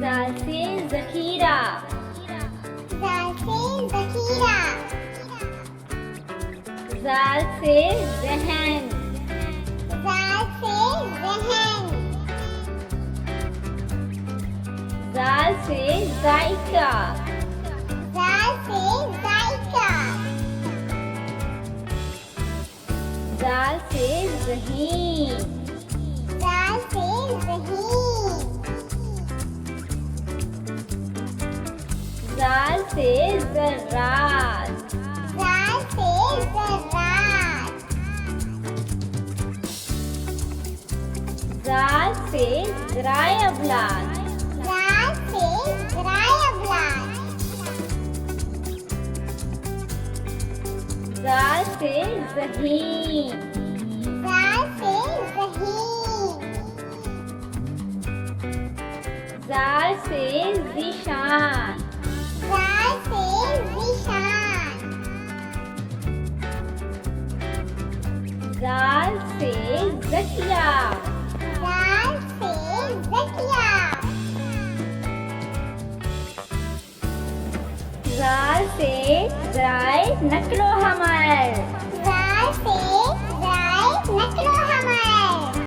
ज़ाल से ज़ख़ीरा, ज़ाल से ज़ख़ीरा, ज़ाल से ज़हन, ज़ाल से ज़हन, ज़ाल से ज़ायका, ज़ाल से ज़ायका, ज़ाल से ज़हीन, ज़ाल से ज़हीन, ज़ाल से ज़र्रात, ज़ाल से ज़र्रात, ज़ाल से ज़राए अबलाग, ज़ाल से ज़राए अबलाग, ज़ाल से ज़हीन, ज़ाल से ज़हीन, ज़ाल से ज़ीशान, ज़ाल से ज़ीशान, ज़ाल से ज़किया, ज़ाल से ज़किया, ज़ाल से ज़राए नक्लो हमल, ज़ाल से ज़राए नक्लो